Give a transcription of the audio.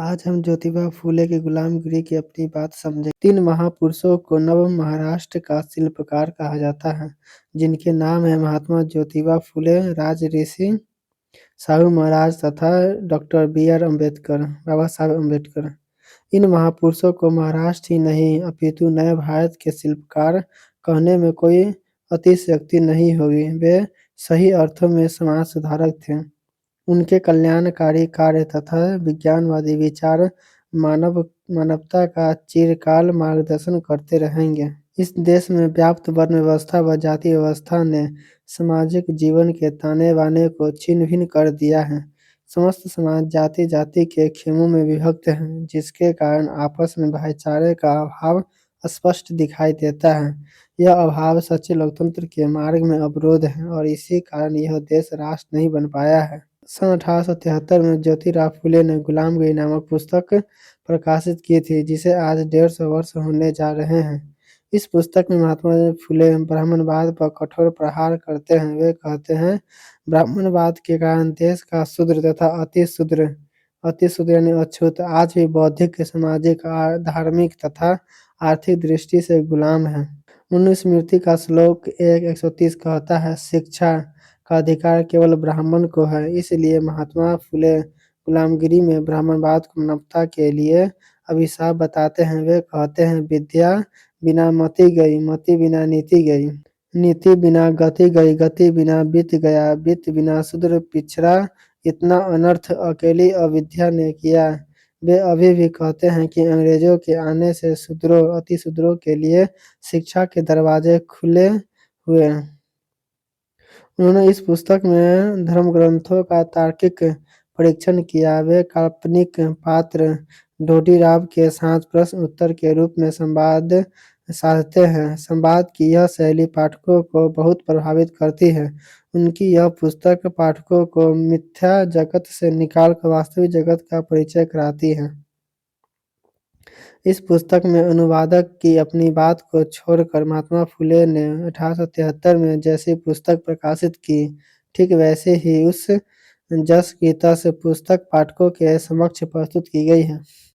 आज हम ज्योतिबा फूले की गुलामगिरी की अपनी बात समझें। 3 महापुरुषों को नव महाराष्ट्र का शिल्पकार कहा जाता है, जिनके नाम हैं महात्मा ज्योतिबा फूले, राजऋषि साहू महाराज तथा डॉक्टर बी.आर. अम्बेडकर, बाबा साहब अम्बेडकर। इन महापुरुषों को महाराष्ट्र ही नहीं अपितु नए भारत के शिल्पकार कहने में कोई अतिशयोक्ति नहीं होगी। वे सही अर्थों में समाज सुधारक थे। उनके कल्याणकारी कार्य तथा विज्ञानवादी विचार मानवता का चिरकाल मार्गदर्शन करते रहेंगे। इस देश में व्याप्त वर्ण व्यवस्था व जाति व्यवस्था ने सामाजिक जीवन के ताने-बाने को छिन्न-भिन्न कर दिया है। समस्त समाज जाति-जाति के खेमों में विभक्त है, जिसके कारण आपस में भाईचारे का अभाव स्पष्ट दिखाई देता है। यह अभाव सच्चे लोकतंत्र के मार्ग में अवरोध है और इसी कारण यह देश राष्ट्र नहीं बन पाया है। सन 1873 में ज्योतिराव फूले ने गुलामगिरी नामक पुस्तक प्रकाशित की थी, जिसे आज 150 वर्ष होने जा रहे हैं। इस पुस्तक में महात्मा फूले ब्राह्मणवाद पर कठोर प्रहार करते हैं। वे कहते हैं, ब्राह्मणवाद के कारण देश का शूद्र तथा अतिशूद्र यानी अछूत आज भी बौद्धिक, सामाजिक, धार्मिक तथा आर्थिक दृष्टि से गुलाम है। मनुस्मृति का श्लोक 1:130 कहता है, शिक्षा का अधिकार केवल ब्राह्मण को है। इसलिए महात्मा फूले गुलामगिरी में ब्राह्मणवाद को मानवता के लिए अभिशाप बताते हैं। वे कहते हैं, विद्या बिना मति गई, मति बिना नीति गई, नीति बिना गति गई, गति बिना वित्त गया, वित्त बिना शूद्र पिछड़ा। इतना अनर्थ अकेली अविद्या ने किया। वे अभी भी कहते हैं कि अंग्रेजों के आने से शूद्रों, अतिशूद्रों के लिए शिक्षा के दरवाजे खुले हुए हैं। उन्होंने इस पुस्तक में धर्मग्रंथों का तार्किक परीक्षण किया। वे काल्पनिक पात्र ढोडीराव के साथ प्रश्न उत्तर के रूप में संवाद साधते हैं। संवाद की यह शैली पाठकों को बहुत प्रभावित करती है। उनकी यह पुस्तक पाठकों को मिथ्या जगत से निकालकर वास्तविक जगत का परिचय कराती है। इस पुस्तक में अनुवादक की अपनी बात को छोड़कर महात्मा फूले ने 1873 में जैसी पुस्तक प्रकाशित की, ठीक वैसे ही उस जस की तस पुस्तक पाठकों के समक्ष प्रस्तुत की गई है।